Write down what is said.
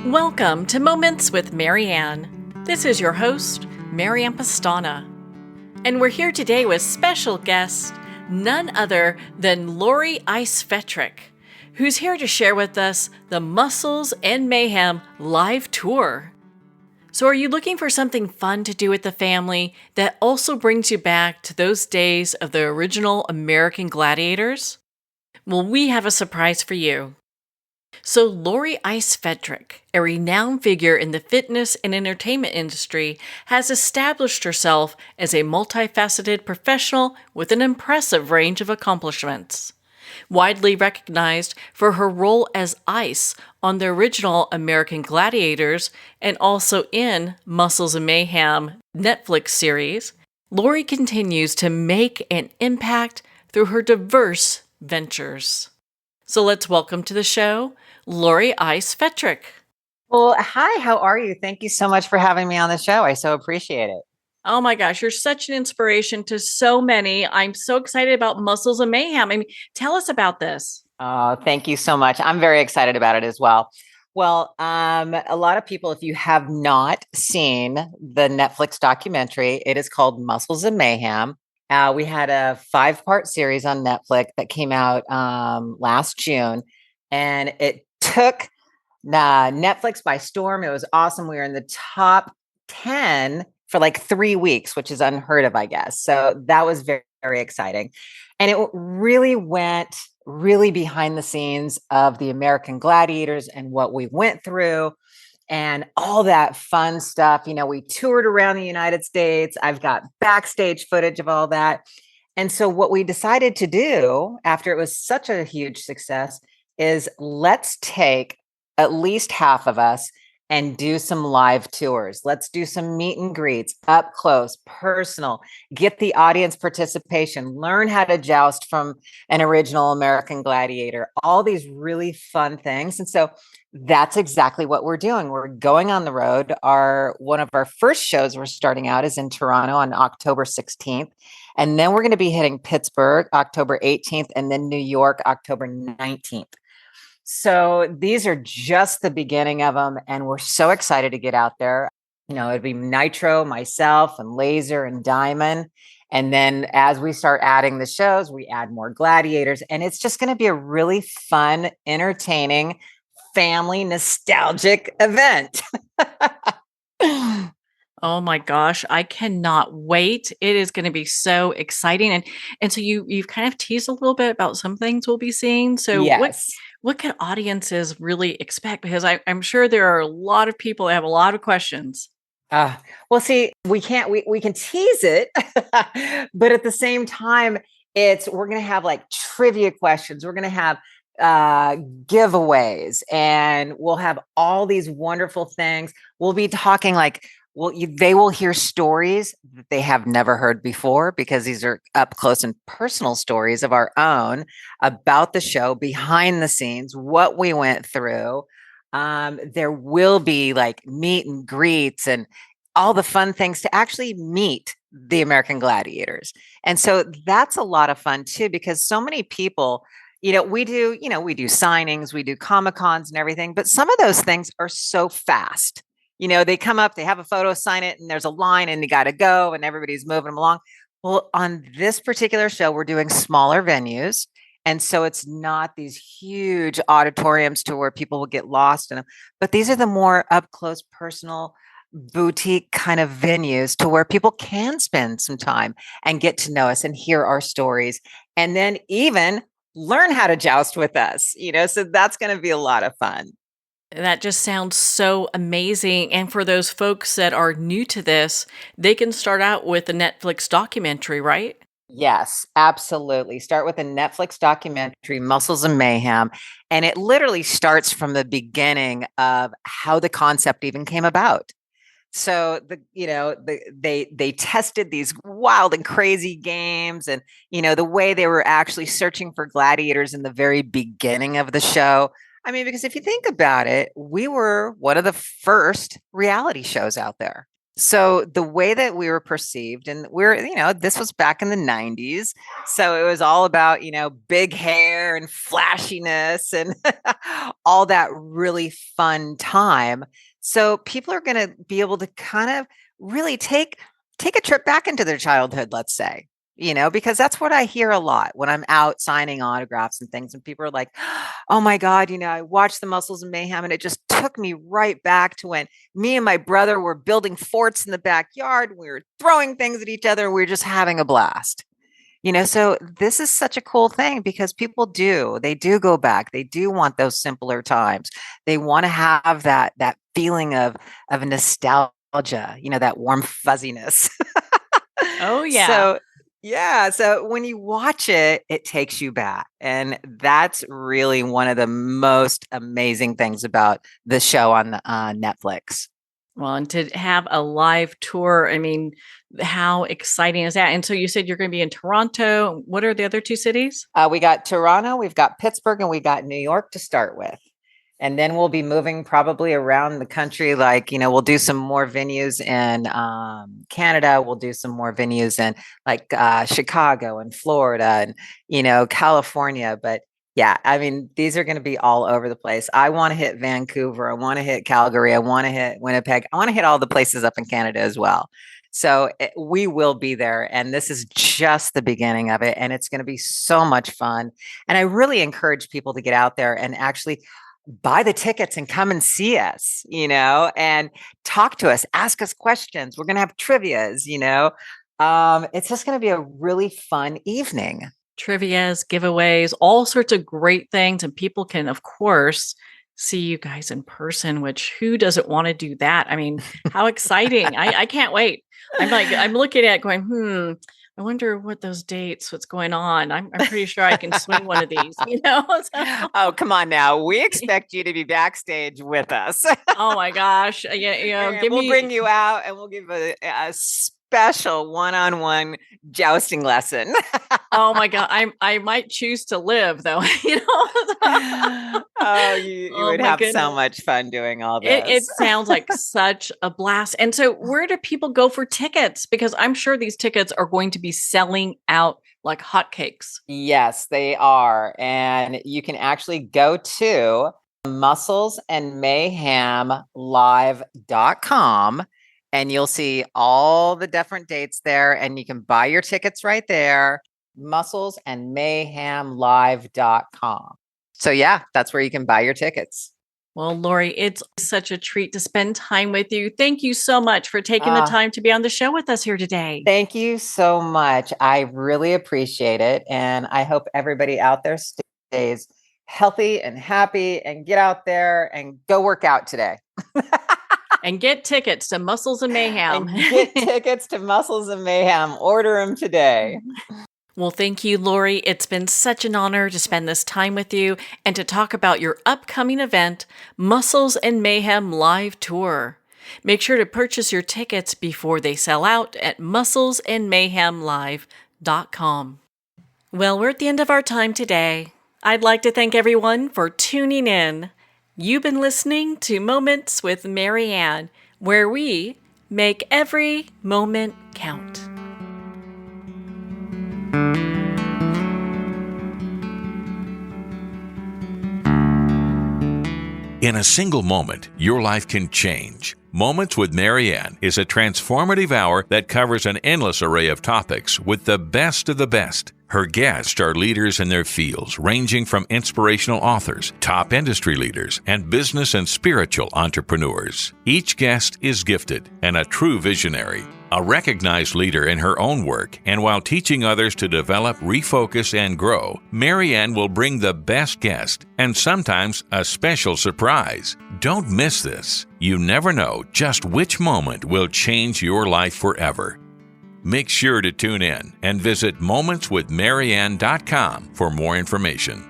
Welcome to Moments with Marianne. This is your host, Marianne Pastana. And we're here today with special guest, none other than Lori Ice Fetrick, who's here to share with us the Muscles and Mayhem Live Tour. So are you looking for something fun to do with the family that also brings you back to those days of the original American Gladiators? Well, we have a surprise for you. So Lori Ice Fetrick, a renowned figure in the fitness and entertainment industry, has established herself as a multifaceted professional with an impressive range of accomplishments. Widely recognized for her role as Ice on the original American Gladiators and also in Muscles and Mayhem Netflix series, Lori continues to make an impact through her diverse ventures. So let's welcome to the show, Lori Ice Fetrick. Well, hi, how are you? Thank you so much for having me on the show. I so appreciate it. Oh my gosh, you're such an inspiration to so many. I'm so excited about Muscles and Mayhem. I mean, tell us about this. Oh, thank you so much. I'm very excited about it as well. Well, a lot of people, if you have not seen the Netflix documentary, it is called Muscles and Mayhem. We had a 5-part series on Netflix that came out last June, and it took Netflix by storm. It was awesome. We were in the top 10 for like 3 weeks, which is unheard of, I guess. So that was very, very exciting. And it really went behind the scenes of the American Gladiators and what we went through and all that fun stuff. You know, we toured around the United States. I've got backstage footage of all that. And so what we decided to do after it was such a huge success is let's take at least half of us and do some live tours. Let's do some meet and greets, up close, personal, get the audience participation, learn how to joust from an original American Gladiator, all these really fun things. And so that's exactly what we're doing. We're going on the road. One of our first shows we're starting out is in Toronto on October 16th. And then we're going to be hitting Pittsburgh October 18th and then New York October 19th. So these are just the beginning of them. And we're so excited to get out there. You know, it'd be Nitro, myself, and Laser and Diamond. And then as we start adding the shows, we add more gladiators. And it's just going to be a really fun, entertaining, family, nostalgic event. Oh my gosh, I cannot wait. It is going to be so exciting. And so you've kind of teased a little bit about some things we'll be seeing. So Yes. what can audiences really expect? Because I'm sure there are a lot of people that have a lot of questions. Well, see, we can tease it, but at the same time, we're going to have like trivia questions. We're going to have giveaways, and we'll have all these wonderful things. We'll be talking they will hear stories that they have never heard before because these are up close and personal stories of our own about the show, behind the scenes, what we went through. There will be like meet and greets and all the fun things to actually meet the American Gladiators. And so that's a lot of fun too, because so many people, we do signings, we do Comic-Cons and everything, but some of those things are so fast. They come up, they have a photo, sign it, and there's a line and you got to go and everybody's moving them along. Well, on this particular show, we're doing smaller venues. And so it's not these huge auditoriums to where people will get lost in them, but these are the more up close, personal, boutique kind of venues to where people can spend some time and get to know us and hear our stories and then even learn how to joust with us, so that's going to be a lot of fun. That just sounds so amazing. And for those folks that are new to this, they can start out with a Netflix documentary, right? Yes, absolutely. Start with a Netflix documentary, Muscles and Mayhem. And it literally starts from the beginning of how the concept even came about. So they tested these wild and crazy games and, the way they were actually searching for gladiators in the very beginning of the show. I mean, because if you think about it, we were one of the first reality shows out there. So the way that we were perceived, and this was back in the 90s. So it was all about, big hair and flashiness and all that really fun time. So people are going to be able to kind of really take a trip back into their childhood, let's say, because that's what I hear a lot when I'm out signing autographs and things. And people are like, oh my God, I watched the Muscles of Mayhem and it just took me right back to when me and my brother were building forts in the backyard. We were throwing things at each other. And we were just having a blast. So this is such a cool thing because people they do go back. They do want those simpler times. They want to have that feeling of nostalgia, that warm fuzziness. Oh, yeah. So when you watch it, it takes you back. And that's really one of the most amazing things about the show on Netflix. Well, and to have a live tour, I mean, how exciting is that? And so you said you're going to be in Toronto. What are the other 2 cities? We got Toronto, we've got Pittsburgh, and we got New York to start with. And then we'll be moving probably around the country. Like, we'll do some more venues in Canada. We'll do some more venues in like Chicago and Florida and, California. But yeah, I mean, these are going to be all over the place. I want to hit Vancouver. I want to hit Calgary. I want to hit Winnipeg. I want to hit all the places up in Canada as well. So we will be there. And this is just the beginning of it. And it's going to be so much fun. And I really encourage people to get out there and actually buy the tickets and come and see us, and talk to us, ask us questions. We're going to have trivias, it's just going to be a really fun evening. Trivias, giveaways, all sorts of great things. And people can, of course, see you guys in person, which who doesn't want to do that? I mean, how exciting. I can't wait. I'm looking at it going, I wonder what's going on. I'm pretty sure I can swing one of these, So. Oh, come on now. We expect you to be backstage with us. Oh my gosh. Yeah, we'll bring you out and we'll give a special one-on-one jousting lesson. Oh my God. I might choose to live though, Oh, you would have so much fun doing all this. It sounds like such a blast. And so where do people go for tickets? Because I'm sure these tickets are going to be selling out like hotcakes. Yes, they are. And you can actually go to musclesandmayhemlive.com and you'll see all the different dates there and you can buy your tickets right there, musclesandmayhemlive.com. So yeah, that's where you can buy your tickets. Well, Lori, it's such a treat to spend time with you. Thank you so much for taking the time to be on the show with us here today. Thank you so much. I really appreciate it. And I hope everybody out there stays healthy and happy and get out there and go work out today. And get tickets to Muscles of Mayhem. Get tickets to Muscles of Mayhem. Order them today. Well, thank you, Lori. It's been such an honor to spend this time with you and to talk about your upcoming event, Muscles and Mayhem Live Tour. Make sure to purchase your tickets before they sell out at musclesandmayhemlive.com. Well, we're at the end of our time today. I'd like to thank everyone for tuning in. You've been listening to Moments with Marianne, where we make every moment count. In a single moment, your life can change. Moments with Marianne is a transformative hour that covers an endless array of topics with the best of the best. Her guests are leaders in their fields, ranging from inspirational authors, top industry leaders, and business and spiritual entrepreneurs. Each guest is gifted and a true visionary, a recognized leader in her own work, and while teaching others to develop, refocus, and grow, Marianne will bring the best guest and sometimes a special surprise. Don't miss this. You never know just which moment will change your life forever. Make sure to tune in and visit momentswithmarianne.com for more information.